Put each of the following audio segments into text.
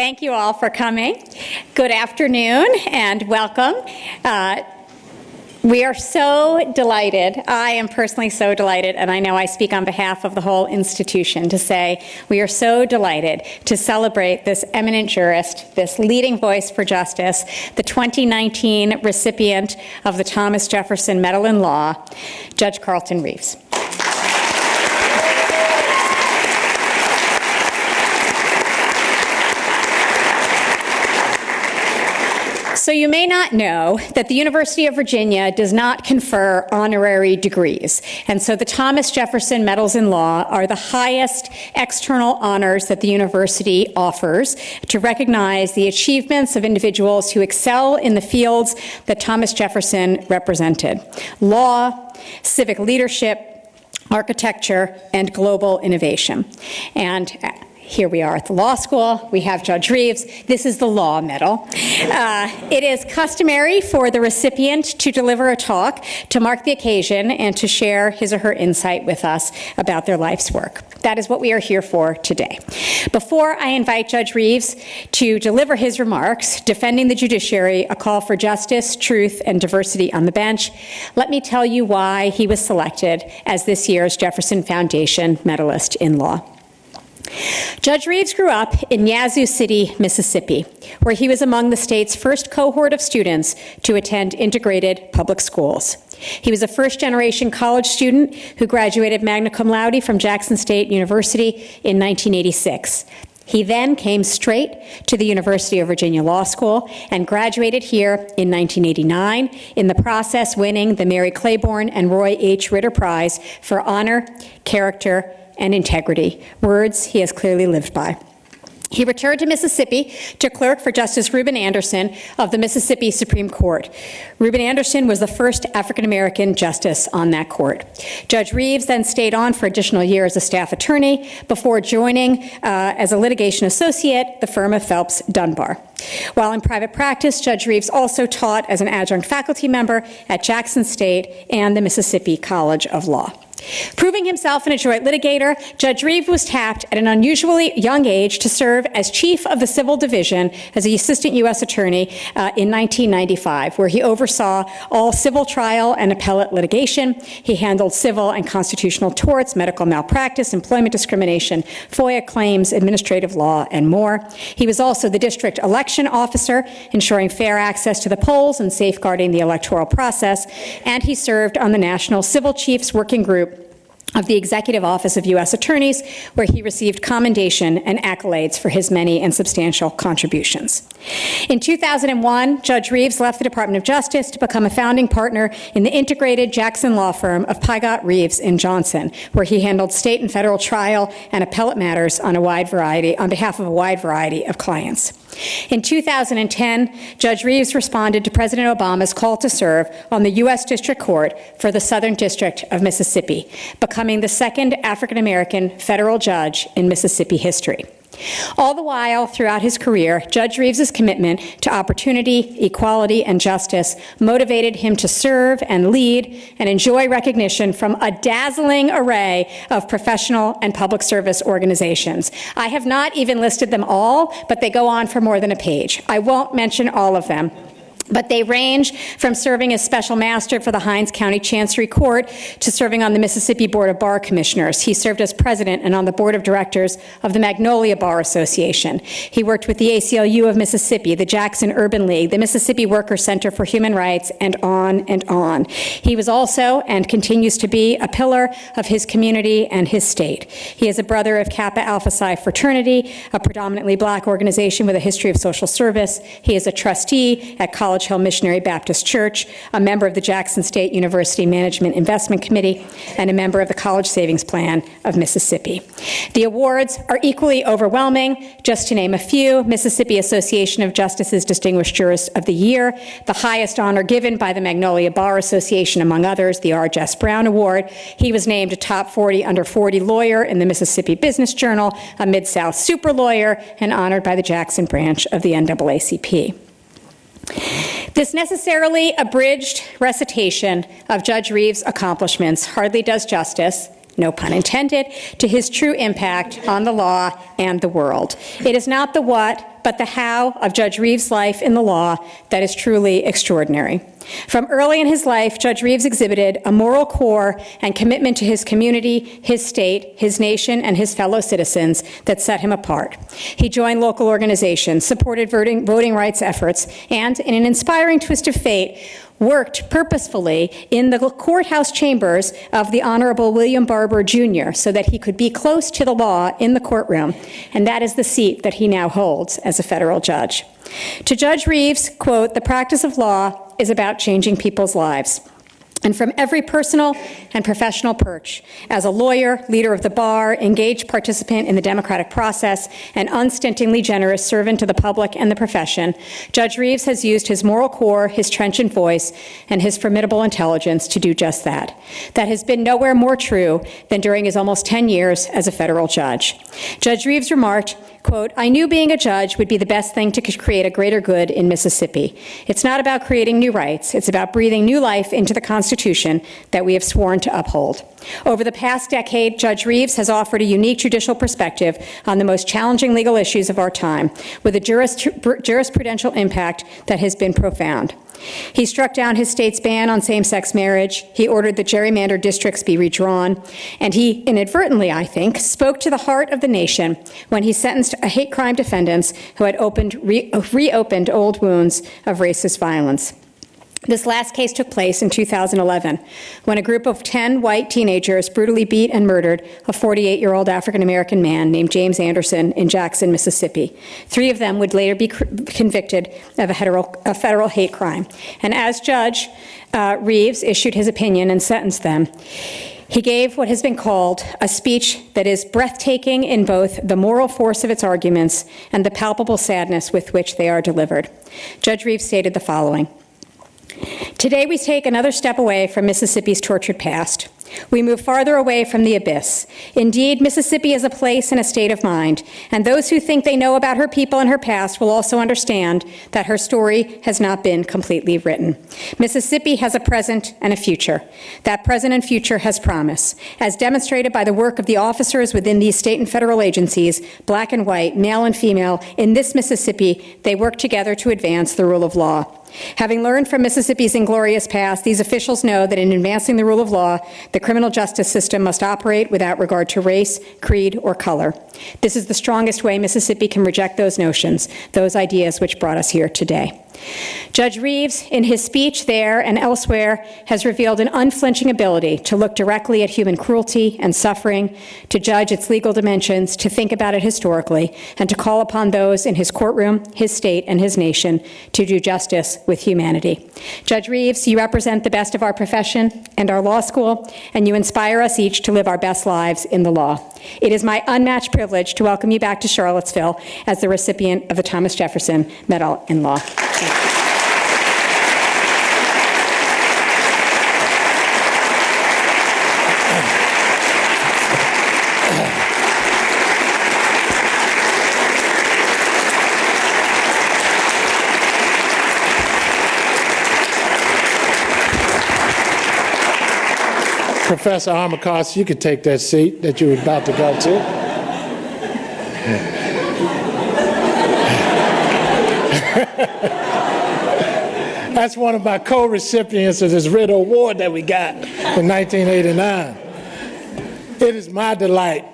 Thank you all for coming. Good afternoon and welcome. We are so delighted, I am personally so delighted, and I know I speak on behalf of the whole institution to say we are so delighted to celebrate this eminent jurist, this leading voice for justice, the 2019 recipient of the Thomas Jefferson Medal in Law, Judge Carlton Reeves. So you may not know that the University of Virginia does not confer honorary degrees. And so the Thomas Jefferson Medals in Law are the highest external honors that the university offers to recognize the achievements of individuals who excel in the fields that Thomas Jefferson represented: law, civic leadership, architecture, and global innovation. And here we are at the law school. We have Judge Reeves. This is the Law Medal. It is customary for the recipient to deliver a talk to mark the occasion and to share his or her insight with us about their life's work. That is what we are here for today. Before I invite Judge Reeves to deliver his remarks, defending the judiciary, a call for justice, truth, and diversity on the bench, let me tell you why he was selected as this year's Jefferson Foundation Medalist in Law. Judge Reeves grew up in Yazoo City, Mississippi, where he was among the state's first cohort of students to attend integrated public schools. He was a first-generation college student who graduated magna cum laude from Jackson State University in 1986. He then came straight to the University of Virginia Law School and graduated here in 1989, in the process winning the Mary Claiborne and Roy H. Ritter Prize for Honor, Character, and Integrity, words he has clearly lived by. He returned to Mississippi to clerk for Justice Reuben Anderson of the Mississippi Supreme Court. Reuben Anderson was the first African-American justice on that court. Judge Reeves then stayed on for additional year as a staff attorney before joining as a litigation associate the firm of Phelps Dunbar. While in private practice, Judge Reeves also taught as an adjunct faculty member at Jackson State and the Mississippi College of Law. Proving himself an adroit litigator, Judge Reeves was tapped at an unusually young age to serve as chief of the civil division as the assistant U.S. attorney in 1995, where he oversaw all civil trial and appellate litigation. He handled civil and constitutional torts, medical malpractice, employment discrimination, FOIA claims, administrative law, and more. He was also the district election officer, ensuring fair access to the polls and safeguarding the electoral process, and he served on the National Civil Chiefs Working Group of the Executive Office of U.S. Attorneys, where he received commendation and accolades for his many and substantial contributions. In 2001, Judge Reeves left the Department of Justice to become a founding partner in the integrated Jackson law firm of Pygott, Reeves & Johnson, where he handled state and federal trial and appellate matters on behalf of a wide variety of clients. In 2010, Judge Reeves responded to President Obama's call to serve on the U.S. District Court for the Southern District of Mississippi, becoming the second African-American federal judge in Mississippi history. All the while, throughout his career, Judge Reeves's commitment to opportunity, equality, and justice motivated him to serve and lead and enjoy recognition from a dazzling array of professional and public service organizations. I have not even listed them all, but they go on for more than a page. I won't mention all of them, but they range from serving as special master for the Hinds County Chancery Court to serving on the Mississippi Board of Bar Commissioners. He served as president and on the board of directors of the Magnolia Bar Association. He worked with the ACLU of Mississippi, the Jackson Urban League, the Mississippi Workers Center for Human Rights, and on and on. He was also, and continues to be, a pillar of his community and his state. He is a brother of Kappa Alpha Psi Fraternity, a predominantly black organization with a history of social service. He is a trustee at College Hill Missionary Baptist Church, a member of the Jackson State University Management Investment Committee, and a member of the College Savings Plan of Mississippi. The awards are equally overwhelming. Just to name a few: Mississippi Association of Justices Distinguished Jurist of the Year, the highest honor given by the Magnolia Bar Association, among others, the R. Jess Brown Award. He was named a top 40 under 40 lawyer in the Mississippi Business Journal, a Mid-South super lawyer, and honored by the Jackson branch of the NAACP. This necessarily abridged recitation of Judge Reeves' accomplishments hardly does justice, no pun intended, to his true impact on the law and the world. It is not the what, but the how of Judge Reeves' life in the law that is truly extraordinary. From early in his life, Judge Reeves exhibited a moral core and commitment to his community, his state, his nation, and his fellow citizens that set him apart. He joined local organizations, supported voting rights efforts, and, in an inspiring twist of fate, worked purposefully in the courthouse chambers of the Honorable William Barber, Jr., so that he could be close to the law in the courtroom, and that is the seat that he now holds as a federal judge. To Judge Reeves, quote, "The practice of law is about changing people's lives." And from every personal and professional perch, as a lawyer, leader of the bar, engaged participant in the democratic process, and unstintingly generous servant to the public and the profession, Judge Reeves has used his moral core, his trenchant voice, and his formidable intelligence to do just that. That has been nowhere more true than during his almost 10 years as a federal judge. Judge Reeves remarked, quote, "I knew being a judge would be the best thing to create a greater good in Mississippi. It's not about creating new rights. It's about breathing new life into the Constitution that we have sworn to uphold." Over the past decade, Judge Reeves has offered a unique judicial perspective on the most challenging legal issues of our time, with a jurisprudential impact that has been profound. He struck down his state's ban on same-sex marriage, he ordered that gerrymandered districts be redrawn, and he inadvertently, I think, spoke to the heart of the nation when he sentenced hate crime defendants who had reopened old wounds of racist violence. This last case took place in 2011, when a group of 10 white teenagers brutally beat and murdered a 48-year-old African-American man named James Anderson in Jackson, Mississippi. 3 of them would later be convicted of a federal hate crime. And as Judge Reeves issued his opinion and sentenced them, he gave what has been called a speech that is breathtaking in both the moral force of its arguments and the palpable sadness with which they are delivered. Judge Reeves stated the following: "Today we take another step away from Mississippi's tortured past. We move farther away from the abyss. Indeed, Mississippi is a place and a state of mind, and those who think they know about her people and her past will also understand that her story has not been completely written. Mississippi has a present and a future. That present and future has promise, as demonstrated by the work of the officers within these state and federal agencies, black and white, male and female. In this Mississippi, they work together to advance the rule of law. Having learned from Mississippi's inglorious past, these officials know that in advancing the rule of law, the criminal justice system must operate without regard to race, creed, or color. This is the strongest way Mississippi can reject those notions, those ideas which brought us here today." Judge Reeves, in his speech there and elsewhere, has revealed an unflinching ability to look directly at human cruelty and suffering, to judge its legal dimensions, to think about it historically, and to call upon those in his courtroom, his state, and his nation to do justice with humanity. Judge Reeves, you represent the best of our profession and our law school, and you inspire us each to live our best lives in the law. It is my unmatched privilege to welcome you back to Charlottesville as the recipient of the Thomas Jefferson Medal in Law. Professor Armacost, you could take that seat that you were about to go to. That's one of my co-recipients of this Ritter Award that we got in 1989. It is my delight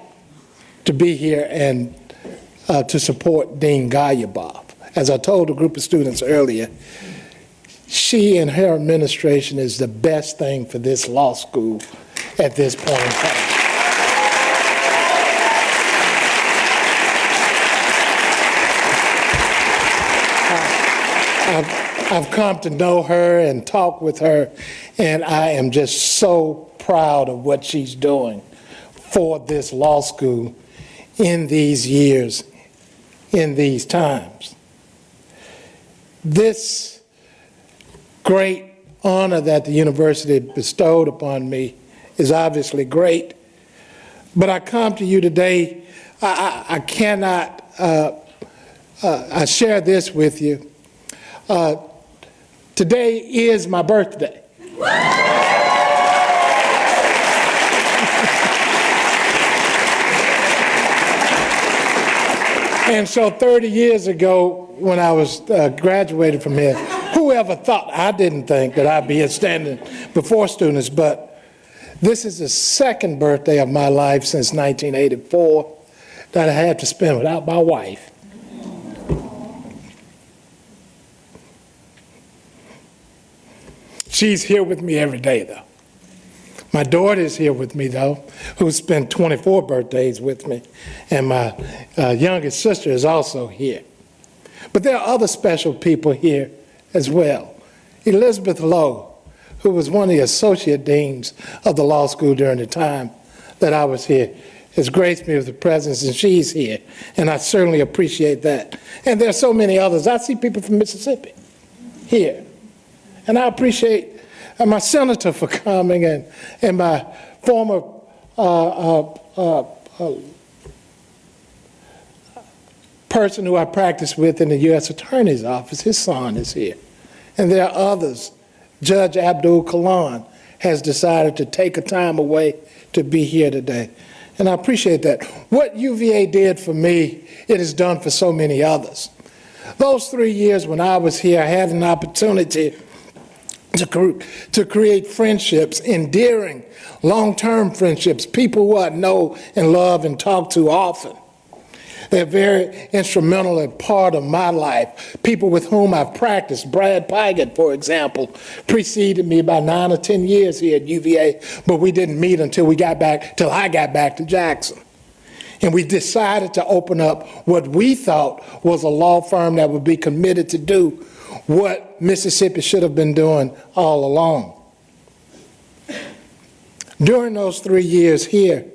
to be here and to support Dean Galyabov. As I told a group of students earlier, she and her administration is the best thing for this law school at this point in time. I've come to know her and talk with her, and I am just so proud of what she's doing for this law school in these years, in these times. This great honor that the university bestowed upon me is obviously great, but I come to you today, I cannot, I share this with you. Today is my birthday. And so 30 years ago, when I was graduated from here, whoever thought, I didn't think that I'd be here standing before students, but this is the second birthday of my life since 1984 that I had to spend without my wife. She's here with me every day, though. My daughter is here with me, though, who spent 24 birthdays with me, and my youngest sister is also here. But there are other special people here as well. Elizabeth Lowe, who was one of the associate deans of the law school during the time that I was here, has graced me with her presence, and she's here, and I certainly appreciate that. And there are so many others. I see people from Mississippi here, and I appreciate my senator for coming, and my former person who I practice with in the U.S. Attorney's Office, his son is here. And there are others. Judge Abdul Kalan has decided to take a time away to be here today. And I appreciate that. What UVA did for me, it has done for so many others. Those 3 years when I was here, I had an opportunity to create friendships, endearing, long-term friendships, people who I know and love and talk to often. They're very instrumental and part of my life. People with whom I've practiced, Brad Pygott, for example, preceded me by 9 or 10 years here at UVA, but we didn't meet until I got back to Jackson. And we decided to open up what we thought was a law firm that would be committed to do what Mississippi should have been doing all along. During those 3 years here,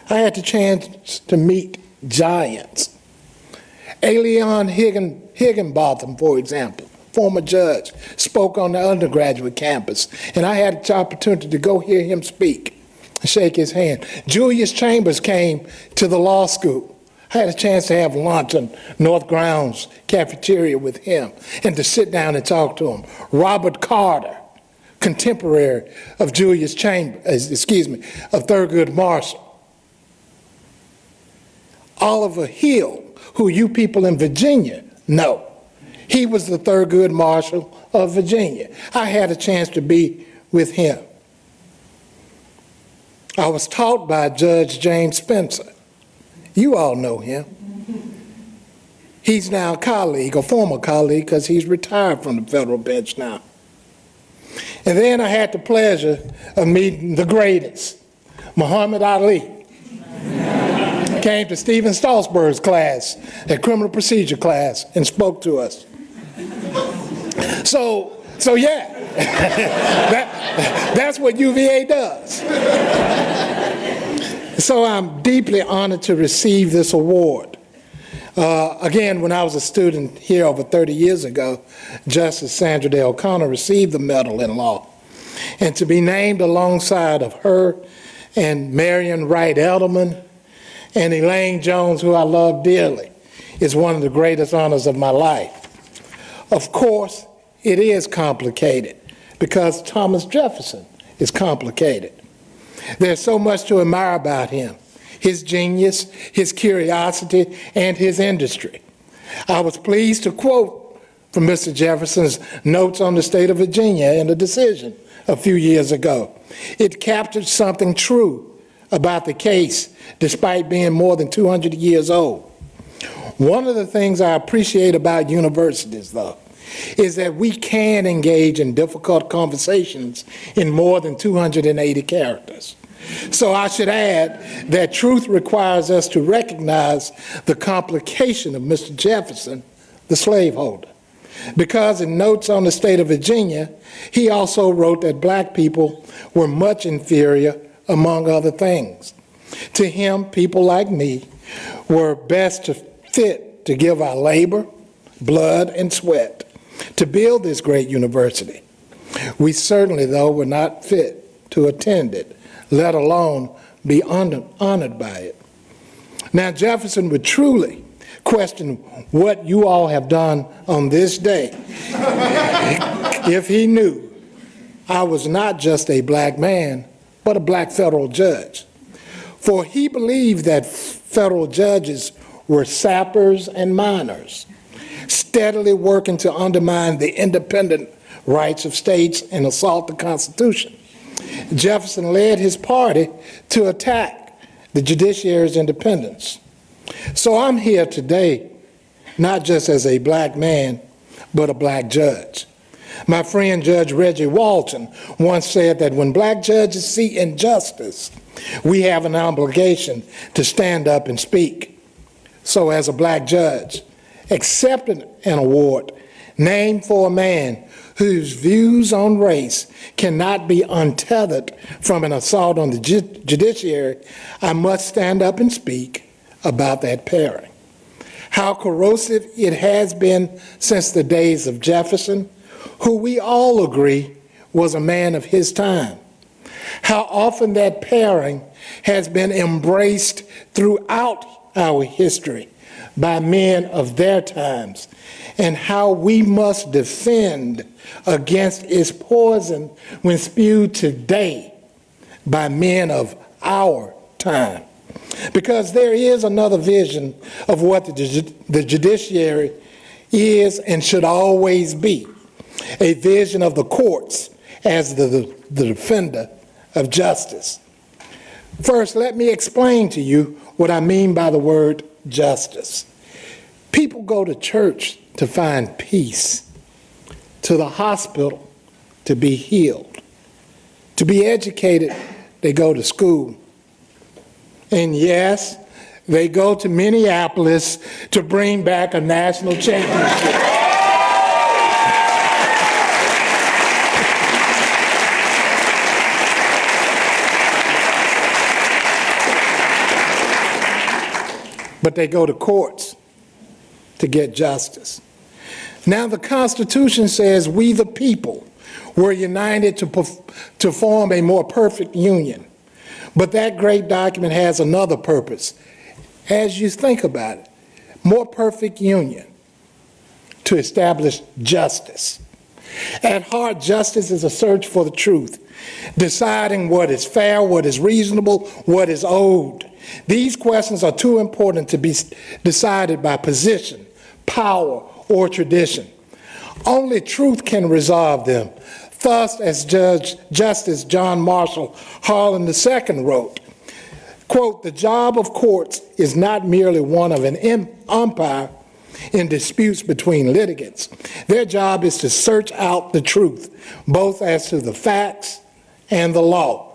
I had the chance to meet giants. Leon Higginbotham, for example, former judge, spoke on the undergraduate campus, and I had the opportunity to go hear him speak and shake his hand. Julius Chambers came to the law school. I had a chance to have lunch on North Grounds cafeteria with him and to sit down and talk to him. Robert Carter, contemporary of Julius Chambers, of Thurgood Marshall. Oliver Hill, who you people in Virginia know. He was the Thurgood Marshall of Virginia. I had a chance to be with him. I was taught by Judge James Spencer. You all know him. He's now a colleague, a former colleague, because he's retired from the federal bench now. And then I had the pleasure of meeting the greatest, Muhammad Ali. Came to Stephen Stolzberg's class, that criminal procedure class, and spoke to us. So yeah, that's what UVA does. So I'm deeply honored to receive this award. Again, when I was a student here over 30 years ago, Justice Sandra Day O'Connor received the Medal in Law. And to be named alongside of her and Marion Wright Edelman and Elaine Jones, who I love dearly, is one of the greatest honors of my life. Of course, it is complicated because Thomas Jefferson is complicated. There's so much to admire about him, his genius, his curiosity, and his industry. I was pleased to quote from Mr. Jefferson's notes on the state of Virginia in a decision a few years ago. It captured something true about the case, despite being more than 200 years old. One of the things I appreciate about universities, though, is that we can engage in difficult conversations in more than 280 characters. So I should add that truth requires us to recognize the complication of Mr. Jefferson, the slaveholder. Because in Notes on the State of Virginia, he also wrote that black people were much inferior, among other things. To him, people like me were best fit to give our labor, blood, and sweat to build this great university. We certainly, though, were not fit to attend it, let alone be honored by it. Now, Jefferson would truly question what you all have done on this day if he knew I was not just a black man, but a black federal judge. For he believed that federal judges were sappers and miners, steadily working to undermine the independent rights of states and assault the Constitution. Jefferson led his party to attack the judiciary's independence. So I'm here today, not just as a black man, but a black judge. My friend Judge Reggie Walton once said that when black judges see injustice, we have an obligation to stand up and speak. So as a black judge, accepting an award named for a man whose views on race cannot be untethered from an assault on the judiciary, I must stand up and speak about that pairing. How corrosive it has been since the days of Jefferson, who we all agree was a man of his time. How often that pairing has been embraced throughout our history by men of their times, and how we must defend against its poison when spewed today by men of our time. Because there is another vision of what the judiciary is and should always be, a vision of the courts as the defender of justice. First, let me explain to you what I mean by the word justice. People go to church to find peace, to the hospital to be healed. To be educated, they go to school. And yes, they go to Minneapolis to bring back a national championship. But they go to courts to get justice. Now the Constitution says we the people were united to form a more perfect union. But that great document has another purpose. As you think about it, more perfect union to establish justice. At heart, justice is a search for the truth, deciding what is fair, what is reasonable, what is owed. These questions are too important to be decided by position, power, or tradition. Only truth can resolve them. Thus, as Justice John Marshall Harlan II wrote, quote, "The job of courts is not merely one of an umpire in disputes between litigants. Their job is to search out the truth, both as to the facts and the law.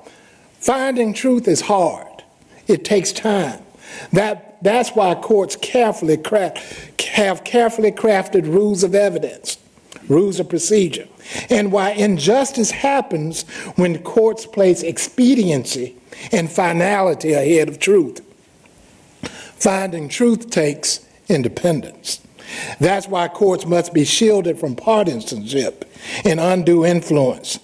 Finding truth is hard. It takes time. That's why courts have carefully crafted rules of evidence, rules of procedure, and why injustice happens when courts place expediency and finality ahead of truth. Finding truth takes independence. That's why courts must be shielded from partisanship and undue influence.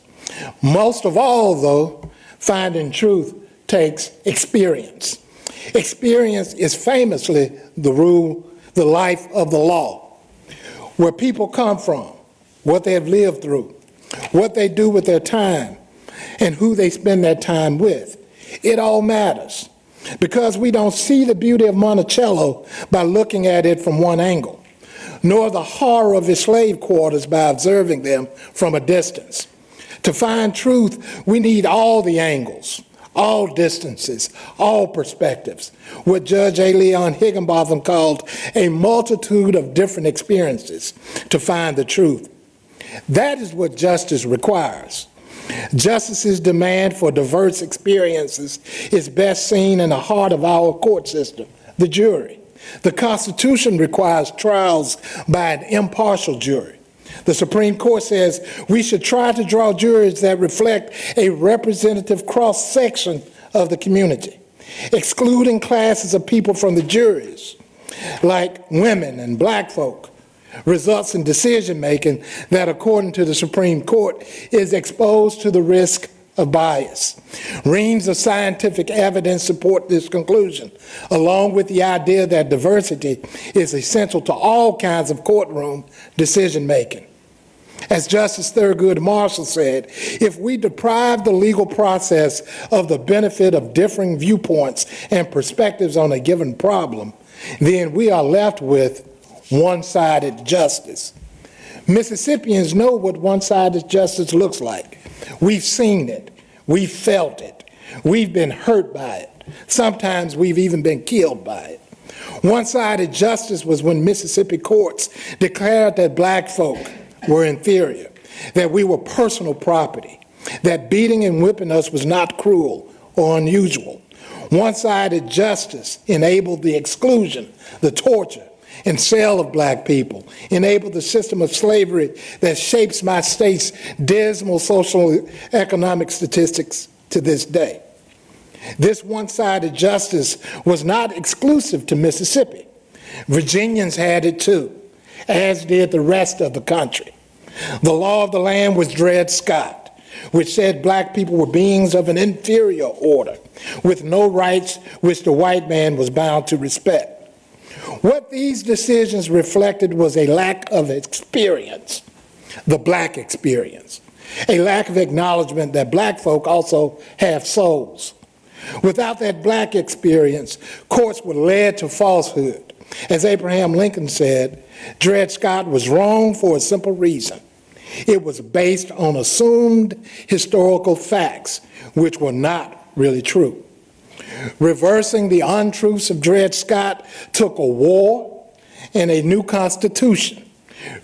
Most of all, though, finding truth takes experience. Experience is famously the life of the law. Where people come from, what they have lived through, what they do with their time, and who they spend their time with. It all matters, because we don't see the beauty of Monticello by looking at it from one angle, nor the horror of his slave quarters by observing them from a distance. To find truth, we need all the angles, all distances, all perspectives, what Judge A. Leon Higginbotham called a multitude of different experiences to find the truth. That is what justice requires. Justice's demand for diverse experiences is best seen in the heart of our court system, the jury. The Constitution requires trials by an impartial jury. The Supreme Court says we should try to draw juries that reflect a representative cross-section of the community, excluding classes of people from the juries, like women and black folk, results in decision-making that, according to the Supreme Court, is exposed to the risk of bias. Reams of scientific evidence support this conclusion, along with the idea that diversity is essential to all kinds of courtroom decision-making. As Justice Thurgood Marshall said, if we deprive the legal process of the benefit of differing viewpoints and perspectives on a given problem, then we are left with one-sided justice. Mississippians know what one-sided justice looks like. We've seen it. We've felt it. We've been hurt by it. Sometimes we've even been killed by it. One-sided justice was when Mississippi courts declared that black folk were inferior, that we were personal property, that beating and whipping us was not cruel or unusual. One-sided justice enabled the exclusion, the torture, and sale of black people, enabled the system of slavery that shapes my state's dismal social economic statistics to this day. This one-sided justice was not exclusive to Mississippi. Virginians had it too, as did the rest of the country. The law of the land was Dred Scott. which said black people were beings of an inferior order, with no rights which the white man was bound to respect. What these decisions reflected was a lack of experience, the black experience, a lack of acknowledgement that black folk also have souls. Without that black experience, courts were led to falsehood. As Abraham Lincoln said, Dred Scott was wrong for a simple reason. It was based on assumed historical facts, which were not really true. Reversing the untruths of Dred Scott took a war and a new constitution,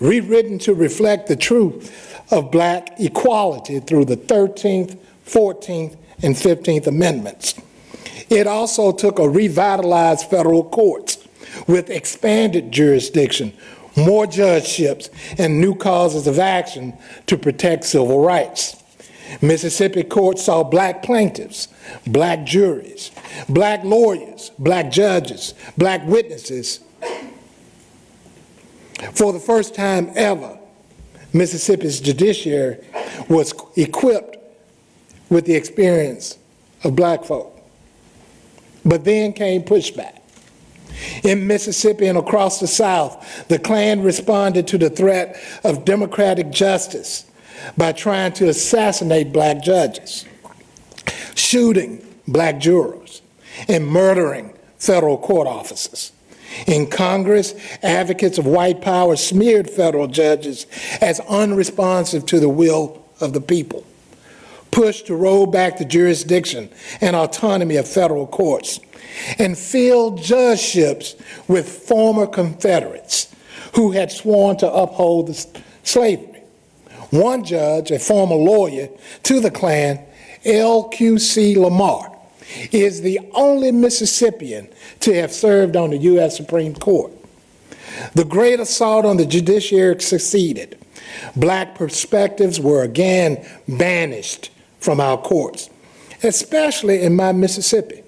rewritten to reflect the truth of black equality through the 13th, 14th, and 15th Amendments. It also took a revitalized federal courts with expanded jurisdiction, more judgeships, and new causes of action to protect civil rights. Mississippi courts saw black plaintiffs, black juries, black lawyers, black judges, black witnesses. For the first time ever, Mississippi's judiciary was equipped with the experience of black folk. But then came pushback. In Mississippi and across the South, the Klan responded to the threat of democratic justice by trying to assassinate black judges, shooting black jurors, and murdering federal court officers. In Congress, advocates of white power smeared federal judges as unresponsive to the will of the people, pushed to roll back the jurisdiction and autonomy of federal courts, and filled judgeships with former Confederates who had sworn to uphold slavery. One judge, a former lawyer to the Klan, L.Q.C. Lamar, is the only Mississippian to have served on the U.S. Supreme Court. The great assault on the judiciary succeeded. Black perspectives were again banished from our courts, especially in my Mississippi.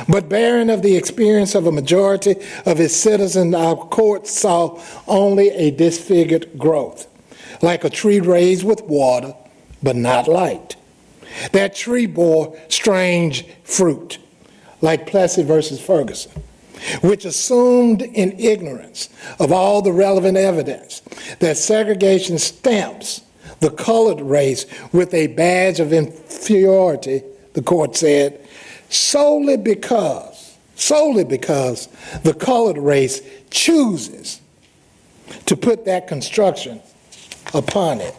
But barren of the experience of a majority of its citizens, our courts saw only a disfigured growth, like a tree raised with water, but not light. That tree bore strange fruit, like Plessy versus Ferguson, which assumed in ignorance of all the relevant evidence that segregation stamps the colored race with a badge of inferiority, the court said, solely because the colored race chooses to put that construction upon it.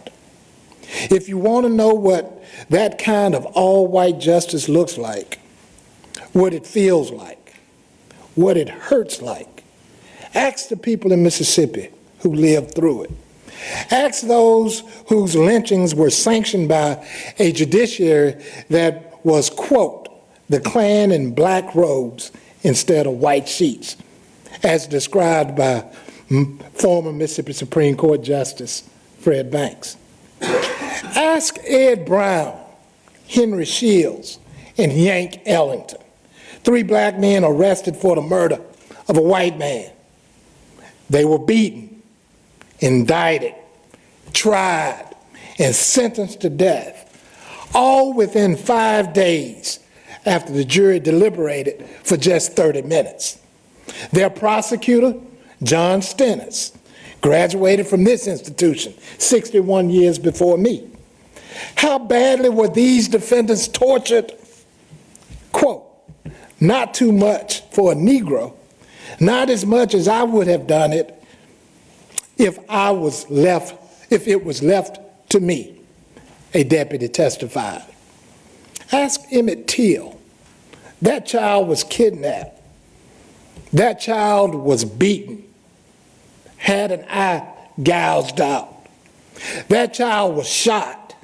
If you want to know what that kind of all-white justice looks like, what it feels like, what it hurts like, ask the people in Mississippi who lived through it. Ask those whose lynchings were sanctioned by a judiciary that was, quote, the Klan in black robes instead of white sheets, as described by former Mississippi Supreme Court Justice Fred Banks. Ask Ed Brown, Henry Shields, and Yank Ellington, 3 black men arrested for the murder of a white man. They were beaten, indicted, tried, and sentenced to death, all within 5 days after the jury deliberated for just 30 minutes. Their prosecutor, John Stennis, graduated from this institution 61 years before me. How badly were these defendants tortured? Quote, not too much for a Negro, not as much as I would have done it if it was left to me, a deputy testified. Ask Emmett Till. That child was kidnapped. That child was beaten, had an eye gouged out. That child was shot.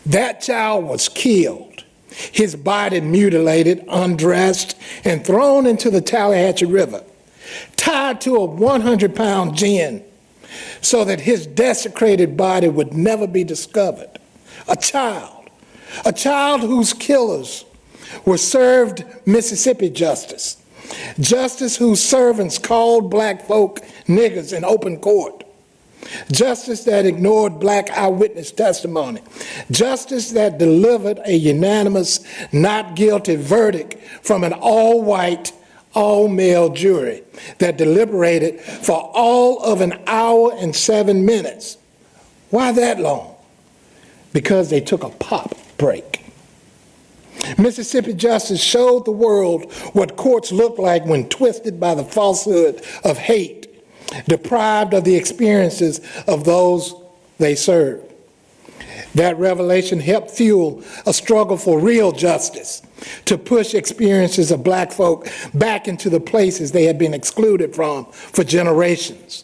That child was killed, his body mutilated, undressed, and thrown into the Tallahatchie River, tied to a 100-pound gin so that his desecrated body would never be discovered. A child whose killers were served Mississippi justice, justice whose servants called black folk niggers in open court, Justice that ignored black eyewitness testimony. Justice that delivered a unanimous not guilty verdict from an all-white, all-male jury that deliberated for all of an hour and 7 minutes. Why that long? Because they took a pop break. Mississippi justice showed the world what courts look like when twisted by the falsehood of hate, deprived of the experiences of those they serve. That revelation helped fuel a struggle for real justice, to push experiences of black folk back into the places they had been excluded from for generations.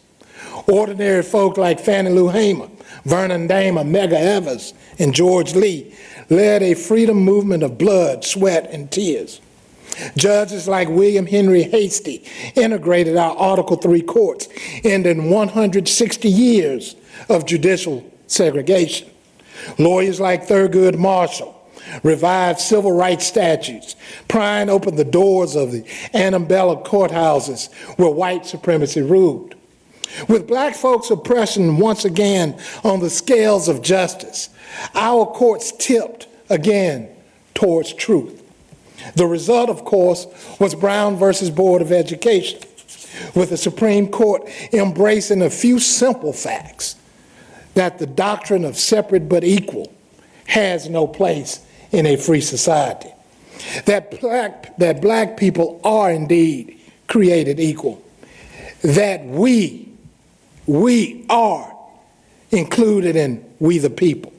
Ordinary folk like Fannie Lou Hamer, Vernon Damer, Medgar Evers, and George Lee led a freedom movement of blood, sweat, and tears. Judges like William Henry Hastie integrated our Article III courts, ending 160 years of judicial segregation. Lawyers like Thurgood Marshall revived civil rights statutes, prying open the doors of the antebellum courthouses where white supremacy ruled. With black folks' oppression once again on the scales of justice, our courts tipped again towards truth. The result, of course, was Brown versus Board of Education, with the Supreme Court embracing a few simple facts: that the doctrine of separate but equal has no place in a free society, that black people are indeed created equal, that we are included in we the people.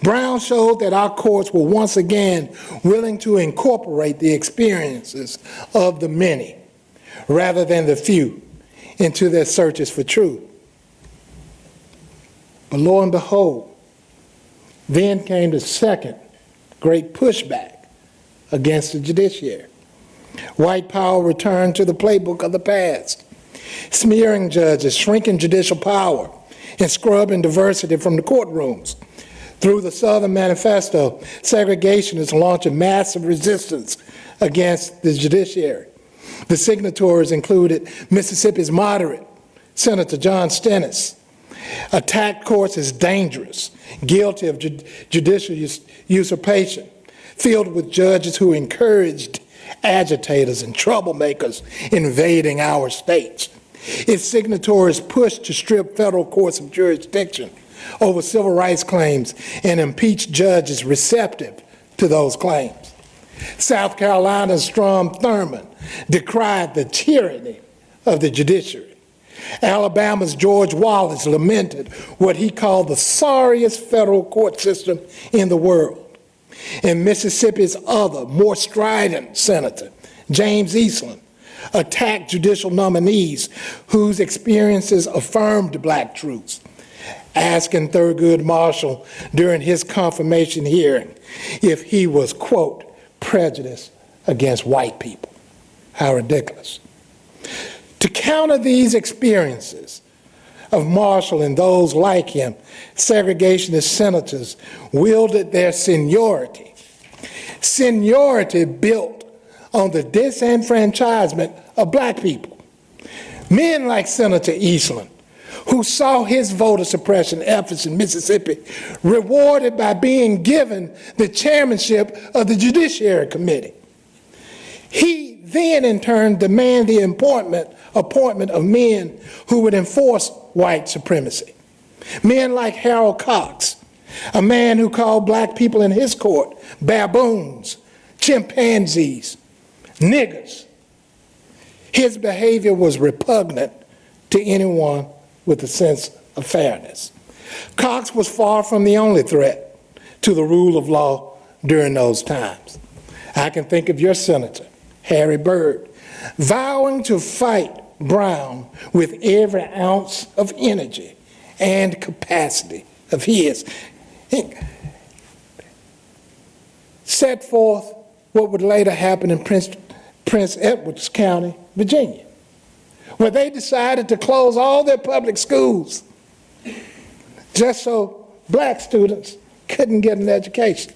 Brown showed that our courts were once again willing to incorporate the experiences of the many rather than the few into their searches for truth. But lo and behold, then came the second great pushback against the judiciary. White power returned to the playbook of the past, smearing judges, shrinking judicial power, and scrubbing diversity from the courtrooms. Through the Southern Manifesto, segregationists launched a massive resistance against the judiciary. The signatories included Mississippi's moderate Senator John Stennis, attacked courts as dangerous, guilty of judicial usurpation, filled with judges who encouraged agitators and troublemakers invading our states. Its signatories pushed to strip federal courts of jurisdiction over civil rights claims and impeach judges receptive to those claims. South Carolina's Strom Thurmond decried the tyranny of the judiciary. Alabama's George Wallace lamented what he called the sorriest federal court system in the world. And Mississippi's other, more strident senator, James Eastland, attacked judicial nominees whose experiences affirmed black truths, asking Thurgood Marshall during his confirmation hearing if he was, quote, prejudiced against white people. How ridiculous. To counter these experiences of Marshall and those like him, segregationist senators wielded their seniority. Seniority built on the disenfranchisement of black people. Men like Senator Eastland, who saw his voter suppression efforts in Mississippi rewarded by being given the chairmanship of the Judiciary Committee. He then, in turn, demanded the appointment of men who would enforce white supremacy. Men like Harold Cox, a man who called black people in his court baboons, chimpanzees, niggers. His behavior was repugnant to anyone with a sense of fairness. Cox was far from the only threat to the rule of law during those times. I can think of your senator, Harry Byrd, vowing to fight Brown with every ounce of energy and capacity of his. He set forth what would later happen in Prince Edward County, Virginia, where they decided to close all their public schools just so black students couldn't get an education.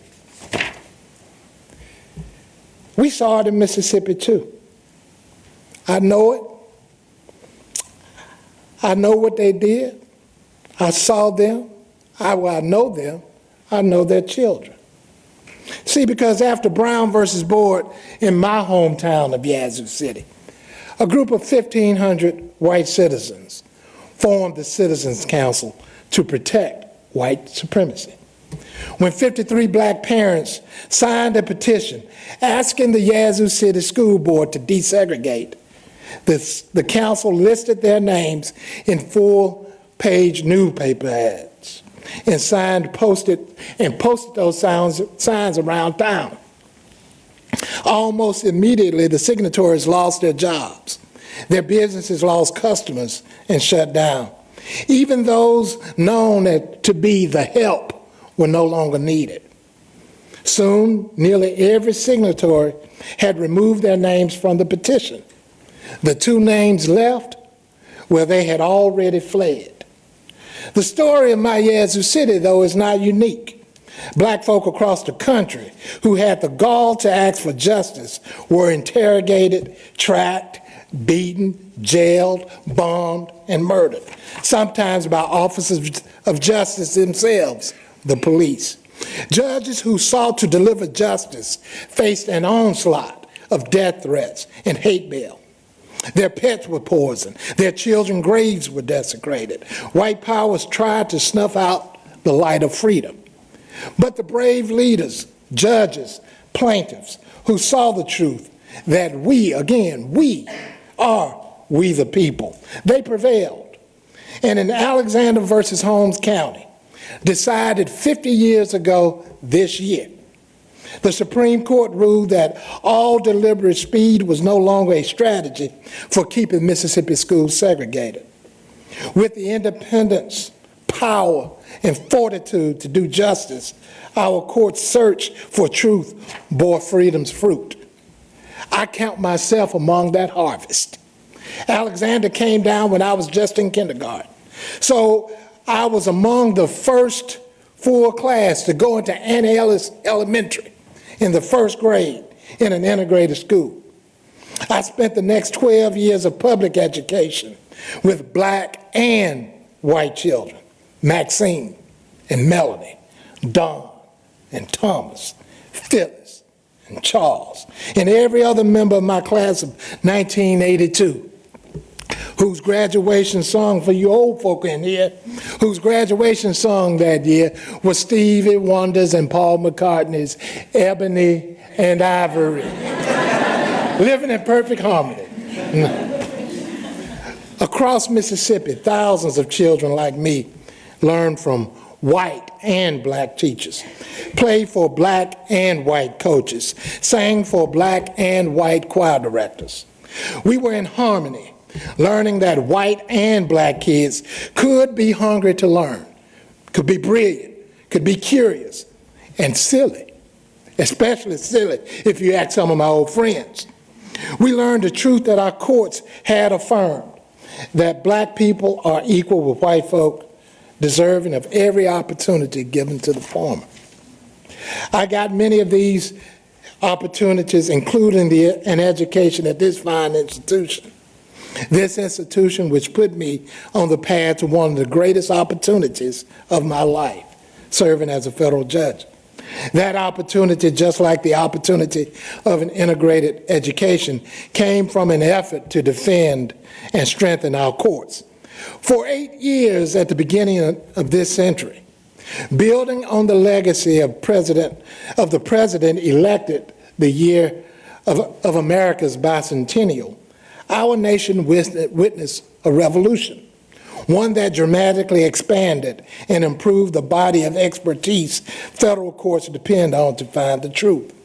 We saw it in Mississippi too. I know it. I know what they did. I saw them, I know them, I know their children. See, because after Brown versus Board in my hometown of Yazoo City, a group of 1,500 white citizens formed the Citizens Council to protect white supremacy. When 53 black parents signed a petition asking the Yazoo City School Board to desegregate, the council listed their names in full-page newspaper ads and posted those signs around town. Almost immediately, the signatories lost their jobs. Their businesses lost customers and shut down. Even those known to be the help were no longer needed. Soon, nearly every signatory had removed their names from the petition. The two names left, well, they had already fled. The story of my Yazoo City, though, is not unique. Black folk across the country who had the gall to ask for justice were interrogated, tracked, beaten, jailed, bombed, and murdered, sometimes by officers of justice themselves, the police. Judges who sought to deliver justice faced an onslaught of death threats and hate mail. Their pets were poisoned. Their children's graves were desecrated. White powers tried to snuff out the light of freedom. But the brave leaders, judges, plaintiffs who saw the truth that we are we the people, they prevailed. And in Alexander versus Holmes County, decided 50 years ago this year, the Supreme Court ruled that all deliberate speed was no longer a strategy for keeping Mississippi schools segregated. With the independence, power, and fortitude to do justice, our court's search for truth bore freedom's fruit. I count myself among that harvest. Alexander came down when I was just in kindergarten. So I was among the first full class to go into Annie Ellis Elementary in the first grade in an integrated school. I spent the next 12 years of public education with black and white children, Maxine and Melanie, Don and Thomas, Phyllis and Charles, and every other member of my class of 1982, whose graduation song, for you old folk in here, whose graduation song that year was Stevie Wonder's and Paul McCartney's Ebony and Ivory, living in perfect harmony. Across Mississippi, thousands of children like me learned from white and black teachers, played for black and white coaches, sang for black and white choir directors. We were in harmony, learning that white and black kids could be hungry to learn, could be brilliant, could be curious, and silly, especially silly if you ask some of my old friends. We learned the truth that our courts had affirmed, that black people are equal with white folk, deserving of every opportunity given to the former. I got many of these opportunities, including an education at this fine institution. This institution which put me on the path to one of the greatest opportunities of my life, serving as a federal judge. That opportunity, just like the opportunity of an integrated education, came from an effort to defend and strengthen our courts. For 8 years at the beginning of this century, building on the legacy of the president elected the year of America's bicentennial, our nation witnessed a revolution, one that dramatically expanded and improved the body of expertise federal courts depend on to find the truth.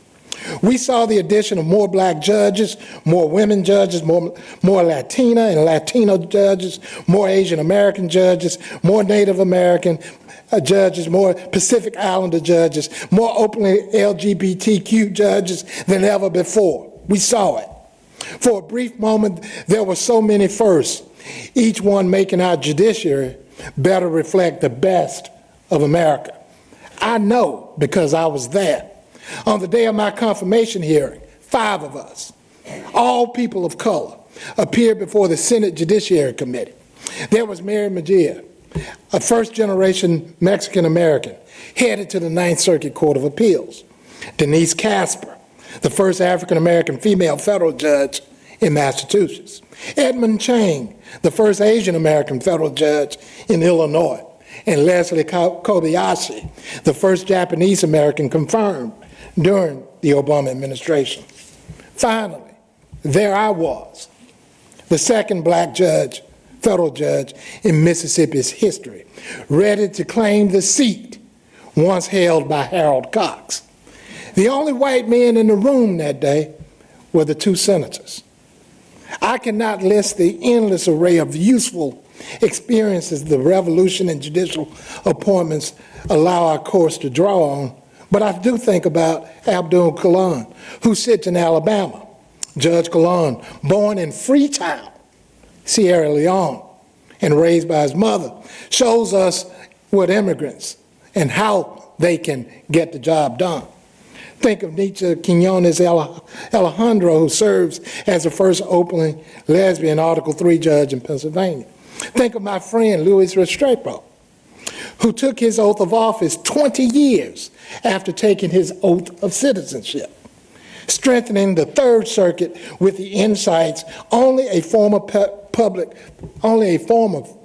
We saw the addition of more black judges, more women judges, more Latina and Latino judges, more Asian American judges, more Native American judges, more Pacific Islander judges, more openly LGBTQ judges than ever before. We saw it. For a brief moment, there were so many firsts, each one making our judiciary better reflect the best of America. I know because I was there. On the day of my confirmation hearing, 5 of us, all people of color, appeared before the Senate Judiciary Committee. There was Mary Magia, a first-generation Mexican-American, headed to the Ninth Circuit Court of Appeals. Denise Casper, the first African-American female federal judge in Massachusetts. Edmund Chang, the first Asian-American federal judge in Illinois. And Leslie Kobayashi, the first Japanese-American confirmed during the Obama administration. Finally, there I was, the second black judge, federal judge in Mississippi's history, ready to claim the seat once held by Harold Cox. The only white men in the room that day were the two senators. I cannot list the endless array of useful experiences the revolution and judicial appointments allow our courts to draw on, but I do think about Abdul Kalan, who sits in Alabama. Judge Kalan, born in Freetown, Sierra Leone, and raised by his mother, shows us what immigrants and how they can get the job done. Think of Nietzsche Quinones Alejandro, who serves as the first openly lesbian Article III judge in Pennsylvania. Think of my friend Luis Restrepo, who took his oath of office 20 years after taking his oath of citizenship, strengthening the Third Circuit with the insights only a former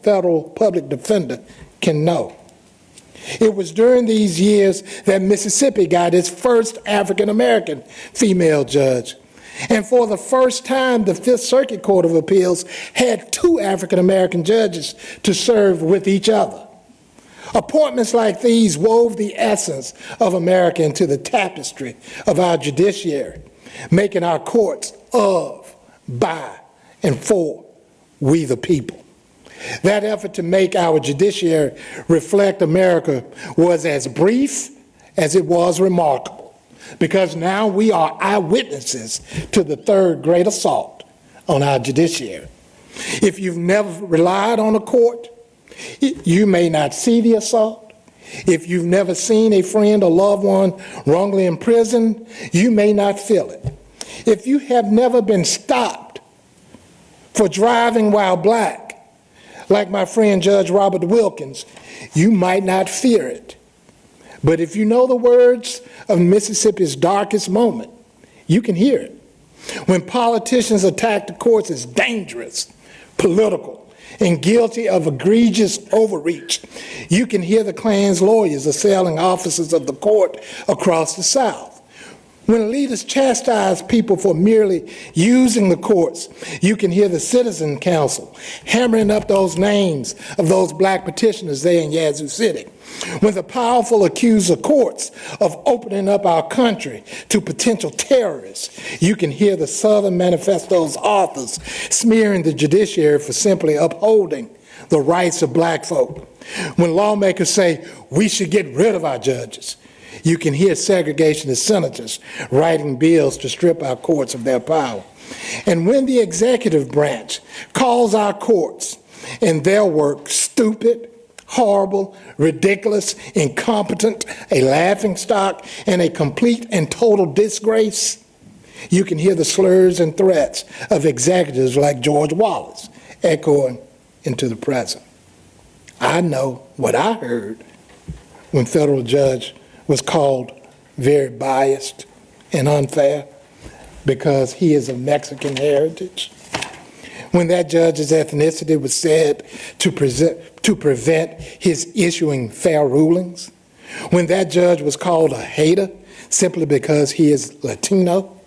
federal public defender can know. It was during these years that Mississippi got its first African-American female judge. And for the first time, the Fifth Circuit Court of Appeals had two African-American judges to serve with each other. Appointments like these wove the essence of America into the tapestry of our judiciary, making our courts of, by, and for we the people. That effort to make our judiciary reflect America was as brief as it was remarkable, because now we are eyewitnesses to the third great assault on our judiciary. If you've never relied on a court, you may not see the assault. If you've never seen a friend or loved one wrongly imprisoned, you may not feel it. If you have never been stopped for driving while black, like my friend Judge Robert Wilkins, you might not fear it. But if you know the words of Mississippi's darkest moment, you can hear it. When politicians attack the courts as dangerous, political, and guilty of egregious overreach, you can hear the Klan's lawyers assailing officers of the court across the South. When leaders chastise people for merely using the courts, you can hear the Citizen Council hammering up those names of those black petitioners there in Yazoo City. When the powerful accuse the courts of opening up our country to potential terrorists, you can hear the Southern Manifesto's authors smearing the judiciary for simply upholding the rights of black folk. When lawmakers say we should get rid of our judges, you can hear segregationist senators writing bills to strip our courts of their power. And when the executive branch calls our courts and their work stupid, horrible, ridiculous, incompetent, a laughingstock, and a complete and total disgrace, you can hear the slurs and threats of executives like George Wallace echoing into the present. I know what I heard when federal judge was called very biased and unfair because he is of Mexican heritage. When that judge's ethnicity was said to prevent his issuing fair rulings. When that judge was called a hater simply because he is Latino.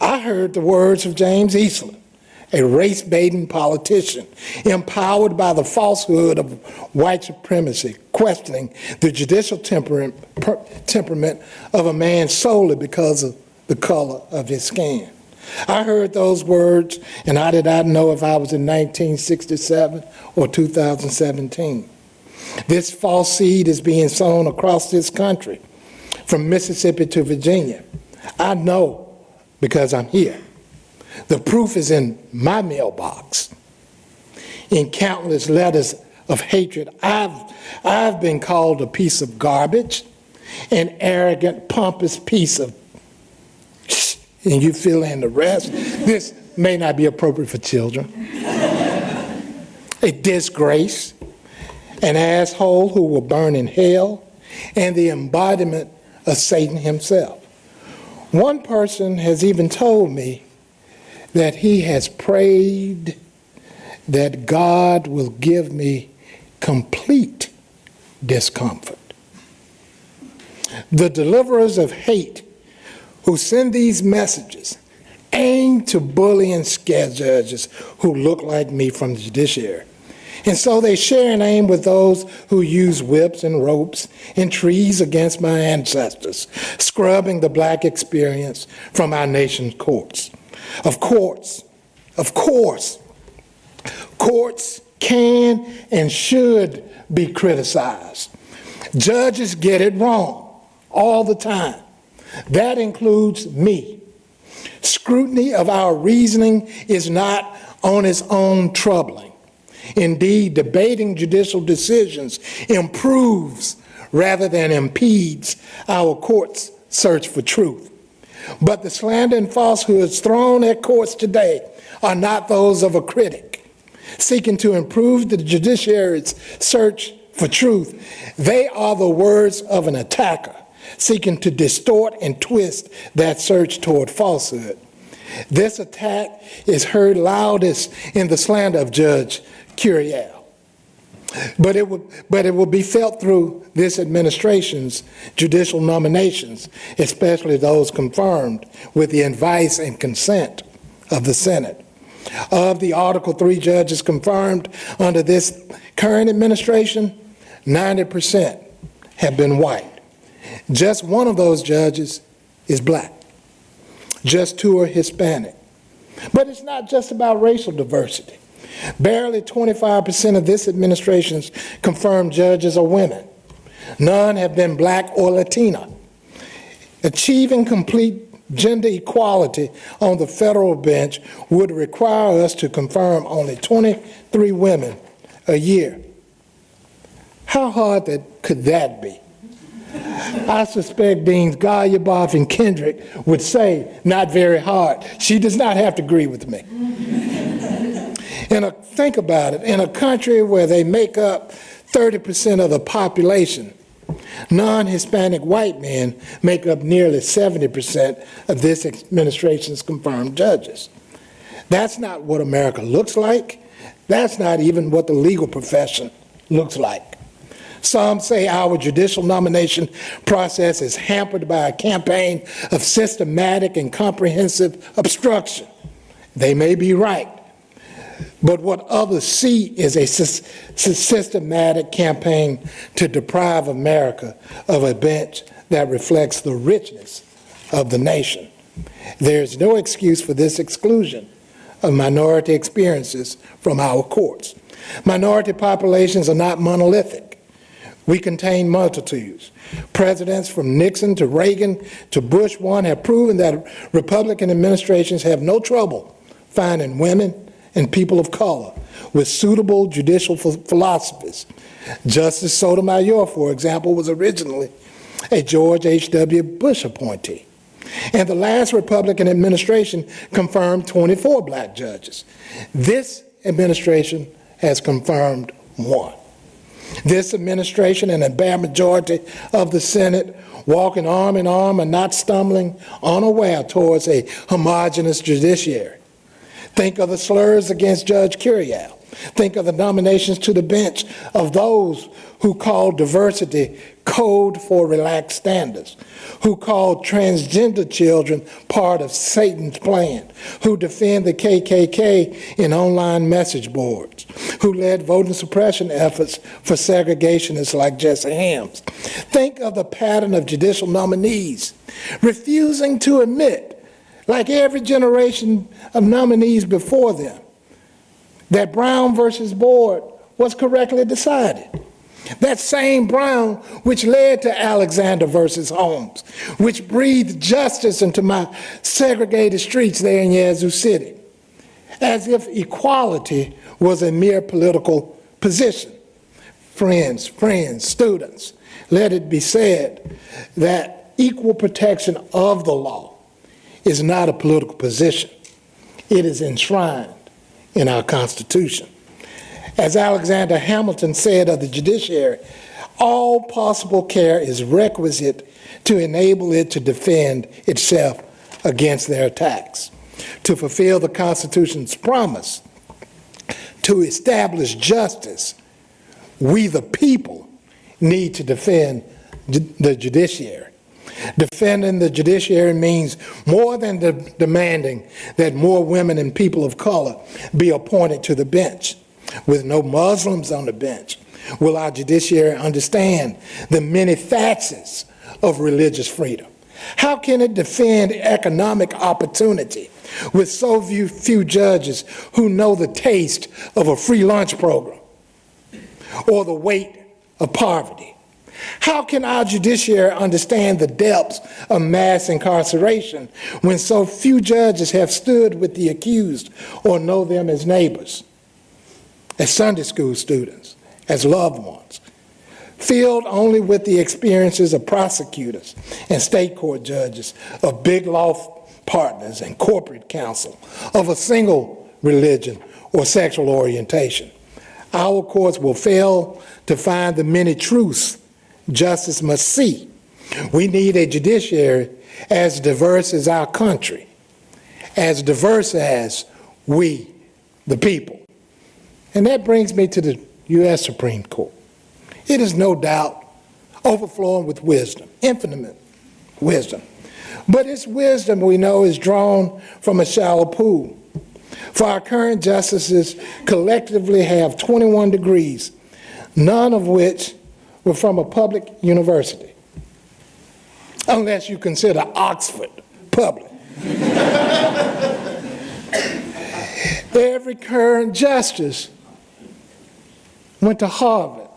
I heard the words of James Eastland, a race-baiting politician, empowered by the falsehood of white supremacy, questioning the judicial temperament of a man solely because of the color of his skin. I heard those words, and I did not know if I was in 1967 or 2017. This false seed is being sown across this country, from Mississippi to Virginia. I know because I'm here. The proof is in my mailbox. In countless letters of hatred, I've been called a piece of garbage, an arrogant, pompous piece of and you fill in the rest. This may not be appropriate for children. A disgrace, an asshole who will burn in hell, and the embodiment of Satan himself. One person has even told me that he has prayed that God will give me complete discomfort. The deliverers of hate who send these messages aim to bully and scare judges who look like me from the judiciary. And so they share an aim with those who use whips and ropes and trees against my ancestors, scrubbing the black experience from our nation's courts. Of course, courts can and should be criticized. Judges get it wrong all the time. That includes me. Scrutiny of our reasoning is not on its own troubling. Indeed, debating judicial decisions improves rather than impedes our courts' search for truth. But the slander and falsehoods thrown at courts today are not those of a critic seeking to improve the judiciary's search for truth. They are the words of an attacker seeking to distort and twist that search toward falsehood. This attack is heard loudest in the slander of Judge Curiel. But it will be felt through this administration's judicial nominations, especially those confirmed with the advice and consent of the Senate. Of the Article 3 judges confirmed under this current administration, 90% have been white. Just one of those judges is black. Just 2 are Hispanic. But it's not just about racial diversity. Barely 25% of this administration's confirmed judges are women. None have been black or Latina. Achieving complete gender equality on the federal bench would require us to confirm only 23 women a year. How hard could that be? I suspect Deans Garyaboff and Kendrick would say, not very hard. She does not have to agree with me. Think about it. In a country where they make up 30% of the population, non-Hispanic white men make up nearly 70% of this administration's confirmed judges. That's not what America looks like. That's not even what the legal profession looks like. Some say our judicial nomination process is hampered by a campaign of systematic and comprehensive obstruction. They may be right, but what others see is a systematic campaign to deprive America of a bench that reflects the richness of the nation. There's no excuse for this exclusion of minority experiences from our courts. Minority populations are not monolithic. We contain multitudes. Presidents from Nixon to Reagan to Bush 1 have proven that Republican administrations have no trouble finding women and people of color with suitable judicial philosophies. Justice Sotomayor, for example, was originally a George H.W. Bush appointee. And the last Republican administration confirmed 24 black judges. This administration has confirmed 1. This administration and a bare majority of the Senate walking arm in arm and not stumbling unaware towards a homogeneous judiciary. Think of the slurs against Judge Curiel. Think of the nominations to the bench of those who call diversity code for relaxed standards, who call transgender children part of Satan's plan, who defend the KKK in online message boards, who led voting suppression efforts for segregationists like Jesse Helms. Think of the pattern of judicial nominees refusing to admit, like every generation of nominees before them, that Brown versus Board was correctly decided. That same Brown which led to Alexander versus Holmes, which breathed justice into my segregated streets there in Yazoo City, as if equality was a mere political position. Friends, students, let it be said that equal protection of the law is not a political position. It is enshrined in our Constitution. As Alexander Hamilton said of the judiciary, all possible care is requisite to enable it to defend itself against their attacks. To fulfill the Constitution's promise to establish justice, we the people need to defend the judiciary. Defending the judiciary means more than demanding that more women and people of color be appointed to the bench. With no Muslims on the bench, will our judiciary understand the many facets of religious freedom? How can it defend economic opportunity with so few judges who know the taste of a free lunch program or the weight of poverty? How can our judiciary understand the depths of mass incarceration when so few judges have stood with the accused or know them as neighbors, as Sunday school students, as loved ones? Filled only with the experiences of prosecutors and state court judges, of big law partners and corporate counsel, of a single religion or sexual orientation, our courts will fail to find the many truths justice must see. We need a judiciary as diverse as our country, as diverse as we, the people. And that brings me to the U.S. Supreme Court. It is no doubt overflowing with wisdom, infinite wisdom. But its wisdom, we know, is drawn from a shallow pool. For our current justices collectively have 21 degrees, none of which were from a public university, unless you consider Oxford public. Every current justice went to Harvard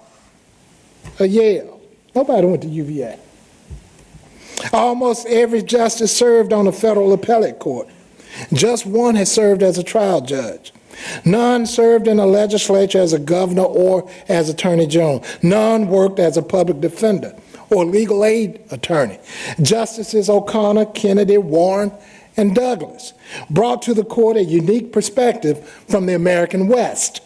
or Yale. Nobody went to UVA. Almost every justice served on the federal appellate court. Just one has served as a trial judge. None served in the legislature as a governor or as attorney general. None worked as a public defender or legal aid attorney. Justices O'Connor, Kennedy, Warren, and Douglas brought to the court a unique perspective from the American West.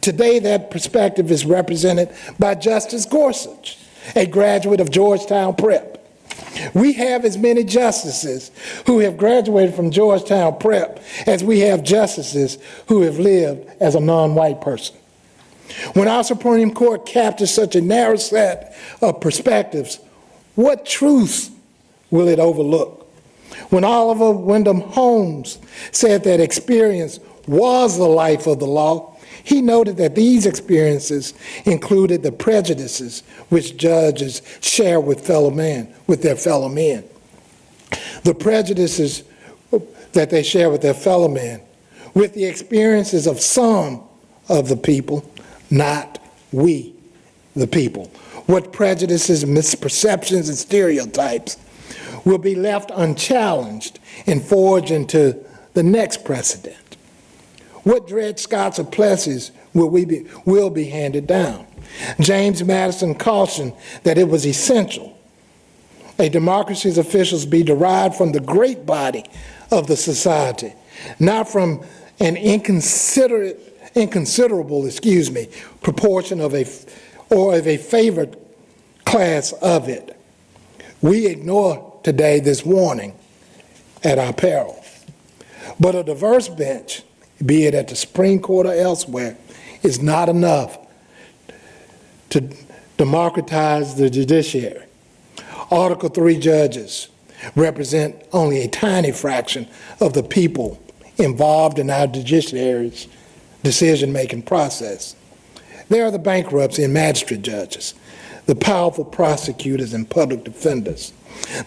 Today, that perspective is represented by Justice Gorsuch, a graduate of Georgetown Prep. We have as many justices who have graduated from Georgetown Prep as we have justices who have lived as a non-white person. When our Supreme Court captures such a narrow set of perspectives, what truths will it overlook? When Oliver Wendell Holmes said that experience was the life of the law, he noted that these experiences included the prejudices which judges share with their fellow men. The prejudices that they share with their fellow men, with the experiences of some of the people, not we, the people. What prejudices, misperceptions, and stereotypes will be left unchallenged and forged into the next precedent? What Dred Scott's or Plessis will be handed down? James Madison cautioned that it was essential a democracy's officials be derived from the great body of the society, not from an inconsiderable proportion of a favored class of it. We ignore today this warning at our peril. But a diverse bench, be it at the Supreme Court or elsewhere, is not enough to democratize the judiciary. Article 3 judges represent only a tiny fraction of the people involved in our judiciary's decision-making process. There are the bankruptcy and magistrate judges, the powerful prosecutors and public defenders,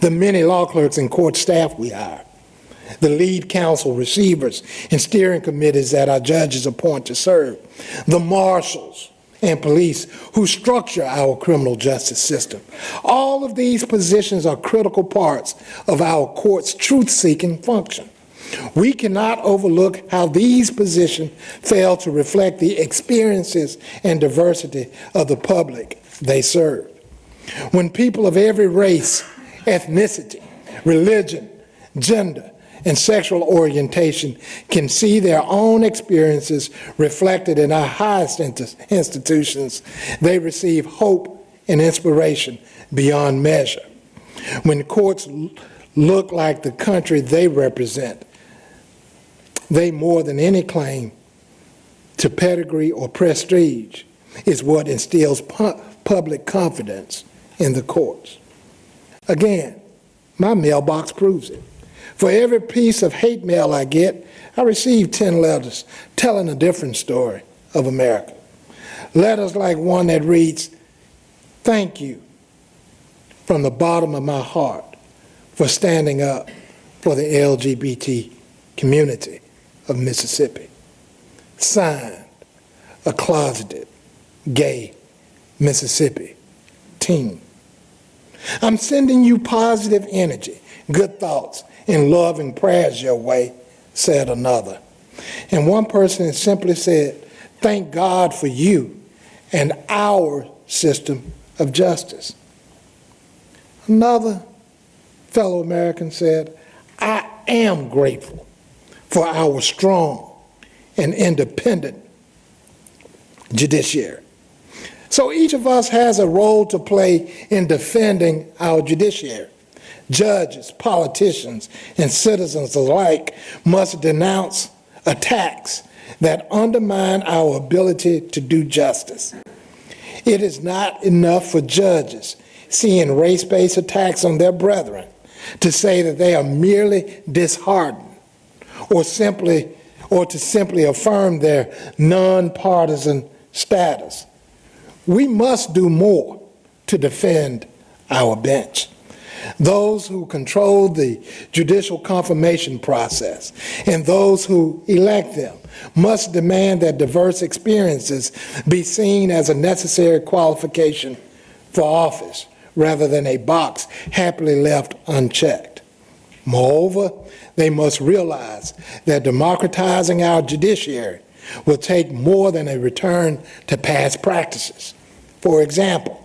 the many law clerks and court staff we hire, the lead counsel, receivers, and steering committees that our judges appoint to serve, the marshals and police who structure our criminal justice system. All of these positions are critical parts of our court's truth-seeking function. We cannot overlook how these positions fail to reflect the experiences and diversity of the public they serve. When people of every race, ethnicity, religion, gender, and sexual orientation can see their own experiences reflected in our highest institutions, they receive hope and inspiration beyond measure. When courts look like the country they represent, they more than any claim to pedigree or prestige is what instills public confidence in the courts. Again, my mailbox proves it. For every piece of hate mail I get, I receive 10 letters telling a different story of America. Letters like one that reads, "Thank you from the bottom of my heart for standing up for the LGBT community of Mississippi." Signed, a closeted gay Mississippi teen. I'm sending you positive energy, good thoughts, and love and prayers your way, said another. And one person simply said, "Thank God for you and our system of justice." Another fellow American said, "I am grateful for our strong and independent judiciary." So each of us has a role to play in defending our judiciary. Judges, politicians, and citizens alike must denounce attacks that undermine our ability to do justice. It is not enough for judges seeing race-based attacks on their brethren to say that they are merely disheartened or to simply affirm their nonpartisan status. We must do more to defend our bench. Those who control the judicial confirmation process and those who elect them must demand that diverse experiences be seen as a necessary qualification for office rather than a box happily left unchecked. Moreover, they must realize that democratizing our judiciary will take more than a return to past practices. For example,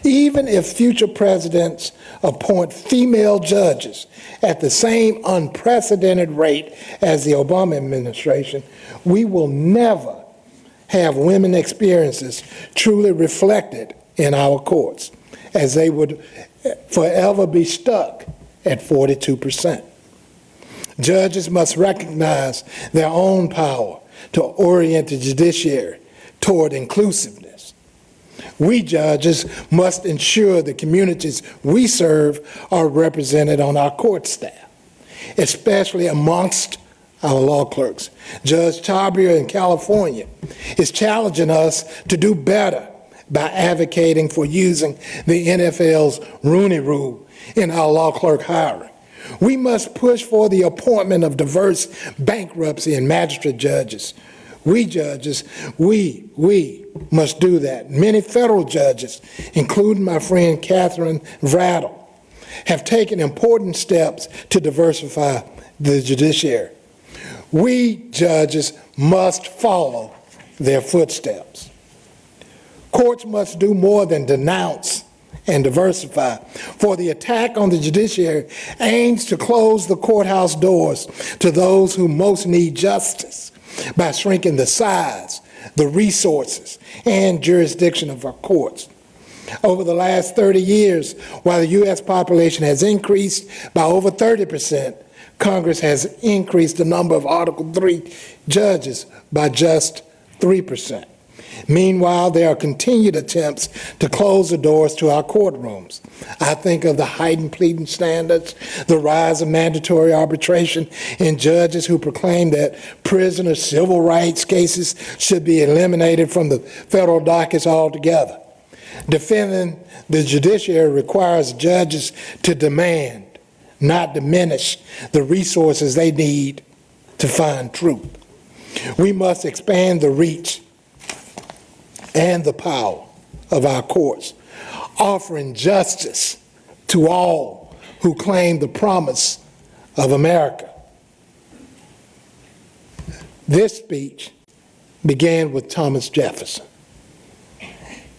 even if future presidents appoint female judges at the same unprecedented rate as the Obama administration, we will never have women experiences truly reflected in our courts, as they would forever be stuck at 42%. Judges must recognize their own power to orient the judiciary toward inclusiveness. We judges must ensure the communities we serve are represented on our court staff, especially amongst our law clerks. Judge Tabria in California is challenging us to do better by advocating for using the NFL's Rooney Rule in our law clerk hiring. We must push for the appointment of diverse bankruptcy and magistrate judges. We judges, we must do that. Many federal judges, including my friend Catherine Vrattle, have taken important steps to diversify the judiciary. We judges must follow their footsteps. Courts must do more than denounce and diversify, for the attack on the judiciary aims to close the courthouse doors to those who most need justice by shrinking the size, the resources, and jurisdiction of our courts. Over the last 30 years, while the U.S. population has increased by over 30%, Congress has increased the number of Article III judges by just 3%. Meanwhile, there are continued attempts to close the doors to our courtrooms. I think of the heightened pleading standards, the rise of mandatory arbitration, and judges who proclaim that prisoner civil rights cases should be eliminated from the federal dockets altogether. Defending the judiciary requires judges to demand, not diminish, the resources they need to find truth. We must expand the reach and the power of our courts, offering justice to all who claim the promise of America. This speech began with Thomas Jefferson,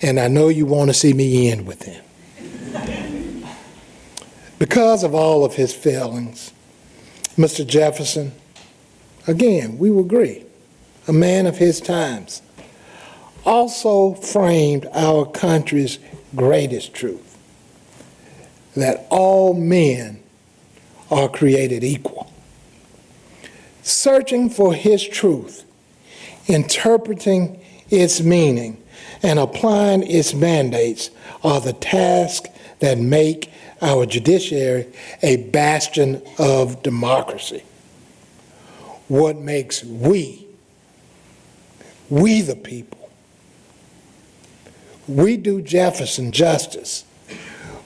and I know you want to see me end with him. Because of all of his failings, Mr. Jefferson, again, we will agree, a man of his times, also framed our country's greatest truth, that all men are created equal. Searching for his truth, interpreting its meaning, and applying its mandates are the tasks that make our judiciary a bastion of democracy. What makes we the people, we do Jefferson justice.